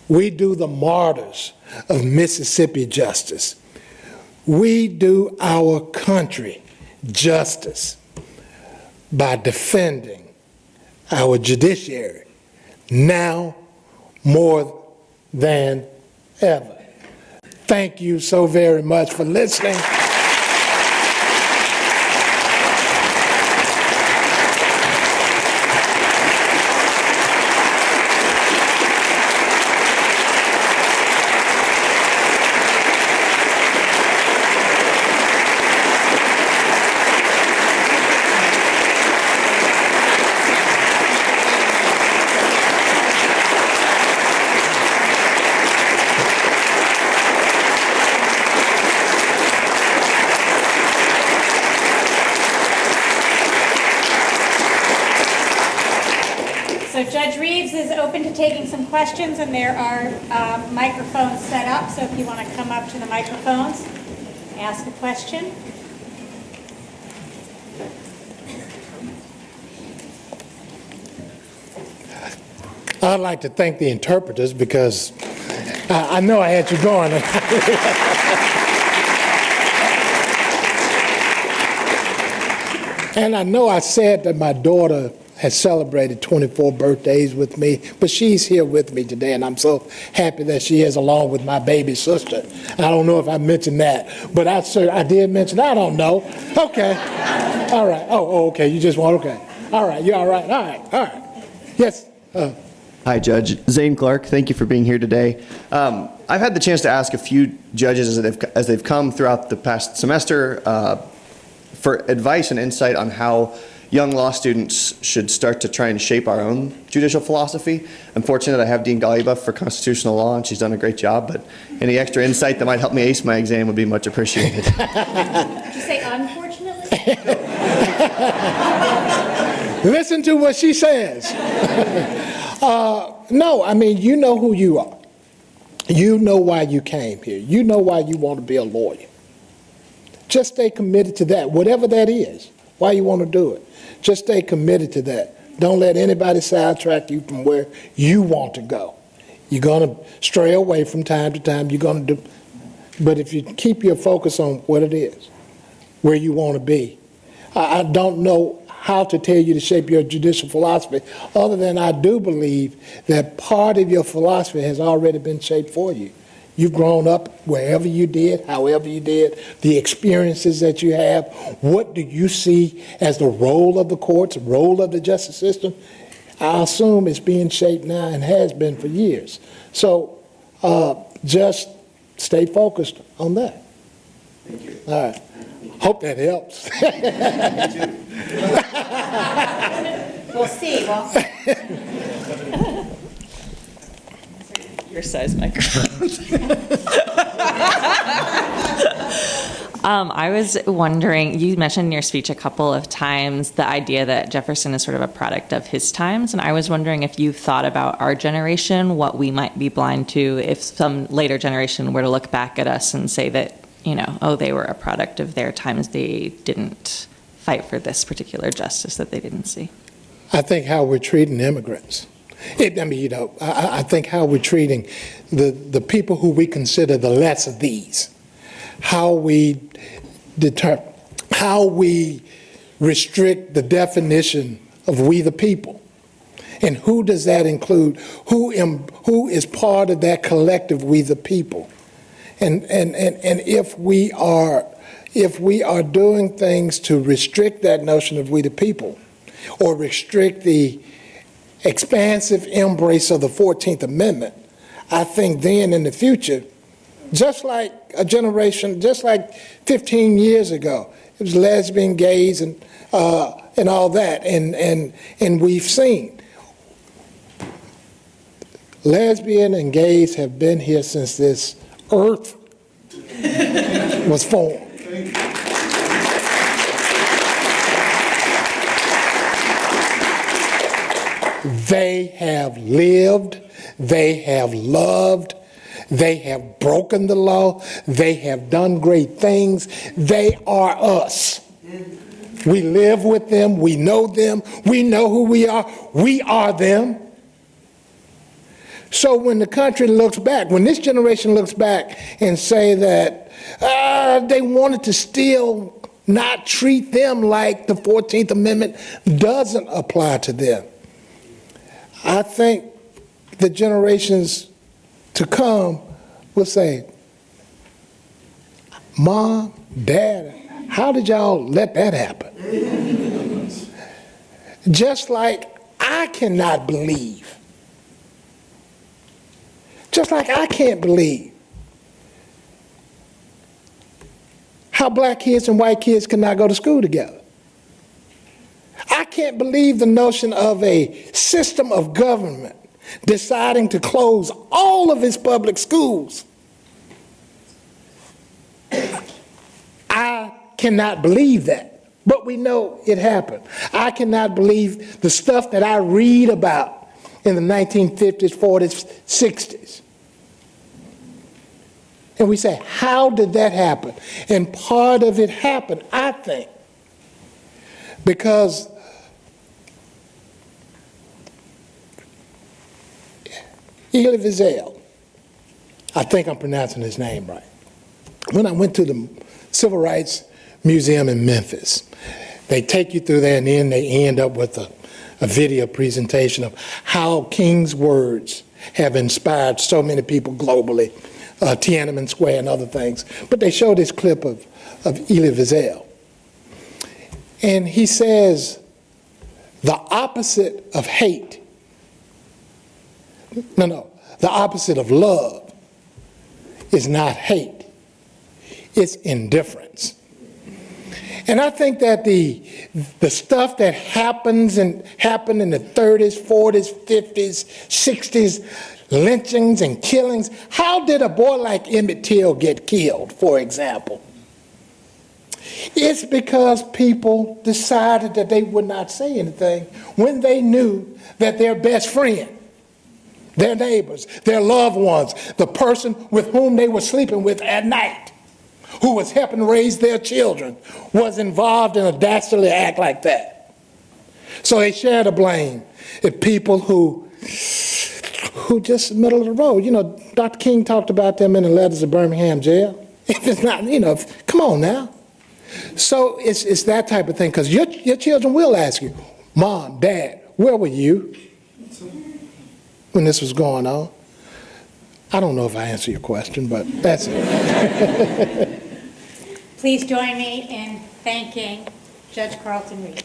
We do the martyrs of Mississippi justice. We do our country justice by defending our judiciary now more than ever. Thank you so very much for listening. So Judge Reeves is open to taking some questions, and there are microphones set up, so if you want to come up to the microphones, ask a question. I'd like to thank the interpreters because I know I had you going. And I know I said that my daughter has celebrated 24 birthdays with me, but she's here with me today, and I'm so happy that she is, along with my baby sister. I don't know if I mentioned that, but I did mention, I don't know. Okay. All right. Oh, okay. You just want, okay. All right. You're all right. All right. All right. Yes. Hi, Judge. Zane Clark, thank you for being here today. I've had the chance to ask a few judges as they've come throughout the past semester for advice and insight on how young law students should start to try and shape our own judicial philosophy. I'm fortunate I have Dean Galliba for constitutional law, and she's done a great job, but any extra insight that might help me ace my exam would be much appreciated. Did you say unfortunately? Listen to what she says. No, I mean, you know who you are. You know why you came here. You know why you want to be a lawyer. Just stay committed to that, whatever that is, why you want to do it. Just stay committed to that. Don't let anybody sidetrack you from where you want to go. You're going to stray away from time to time. You're going to do, but if you keep your focus on what it is, where you want to be. I don't know how to tell you to shape your judicial philosophy, other than I do believe that part of your philosophy has already been shaped for you. You've grown up wherever you did, however you did, the experiences that you have. What do you see as the role of the courts, role of the justice system? I assume it's being shaped now and has been for years. So just stay focused on that. Thank you. All right. Hope that helps. We'll see. Your size microphones. I was wondering, you mentioned in your speech a couple of times the idea that Jefferson is sort of a product of his times, and I was wondering if you thought about our generation, what we might be blind to if some later generation were to look back at us and say that, you know, oh, they were a product of their times, they didn't fight for this particular justice that they didn't see. I think how we're treating immigrants. I think how we're treating the people who we consider the less of these, how we restrict the definition of we the people, and who does that include? Who is part of that collective we the people? And if we are doing things to restrict that notion of we the people, or restrict the expansive embrace of the 14th Amendment, I think then in the future, just like a generation, just like 15 years ago. It was lesbian, gays, and all that, and we've seen lesbian and gays have been here since this earth was formed. They have lived, they have loved, they have broken the law, they have done great things. They are us. We live with them, we know who we are them. So when the country looks back, when this generation looks back and say that they wanted to still not treat them like the 14th Amendment doesn't apply to them, I think the generations to come will say, Mom, Dad, how did y'all let that happen? Just like I cannot believe, just like I can't believe how black kids and white kids cannot go to school together. I can't believe the notion of a system of government deciding to close all of its public schools. I cannot believe that, but we know it happened. I cannot believe the stuff that I read about in the 1950s, 40s, 60s. And we say, how did that happen? And part of it happened, I think, because Elie Wiesel, I think I'm pronouncing his name right. When I went to the Civil Rights Museum in Memphis, they take you through there and then they end up with a video presentation of how King's words have inspired so many people globally, Tiananmen Square and other things. But they show this clip of Elie Wiesel. And he says, the opposite of hate, the opposite of love is not hate, it's indifference. And I think that the stuff that happened in the 30s, 40s, 50s, 60s, lynchings and killings, how did a boy like Emmett Till get killed, for example? It's because people decided that they would not say anything when they knew that their best friend, their neighbors, their loved ones, the person with whom they were sleeping with at night, who was helping raise their children, was involved in a dastardly act like that. So they share the blame. If people who just middle of the road, Dr. King talked about them in the letters of Birmingham jail. If it's not, come on now. So it's that type of thing, because your children will ask you, Mom, Dad, where were you when this was going on? I don't know if I answer your question, but that's it. Please join me in thanking Judge Carlton Reeves.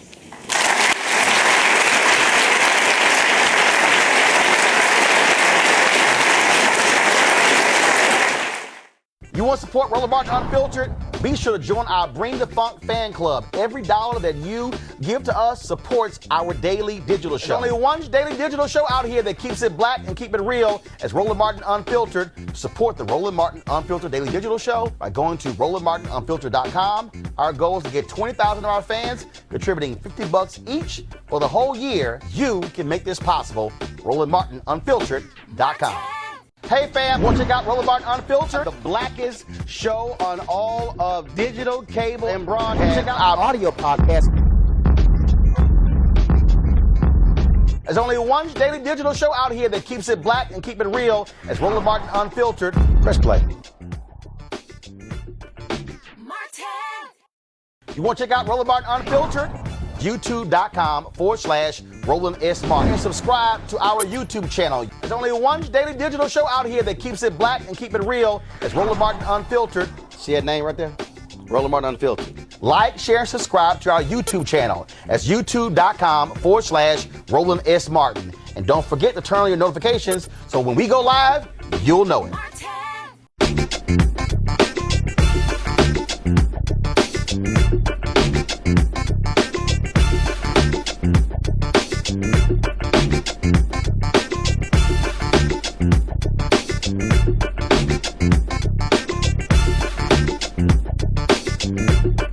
You want to support Roland Martin Unfiltered? Be sure to join our Bring the Funk fan club. Every dollar that you give to us supports our daily digital show. There's only one daily digital show out here that keeps it black and keep it real as Roland Martin Unfiltered. Support the Roland Martin Unfiltered daily digital show by going to RolandMartinUnfiltered.com. Our goal is to get 20,000 of our fans contributing $50 each for the whole year. You can make this possible. RolandMartinUnfiltered.com. Hey fam, want to check out Roland Martin Unfiltered, the blackest show on all of digital, cable, and broadcast. Check out our audio podcast. There's only one daily digital show out here that keeps it black and keep it real as Roland Martin Unfiltered. Press play. Martin. You want to check out Roland Martin Unfiltered? YouTube.com/Roland S. Martin. And subscribe to our YouTube channel. There's only one daily digital show out here that keeps it black and keep it real. It's Roland Martin Unfiltered. See that name right there? Roland Martin Unfiltered. Like, share, and subscribe to our YouTube channel. That's YouTube.com/Roland S. Martin. And don't forget to turn on your notifications so when we go live, you'll know it. you.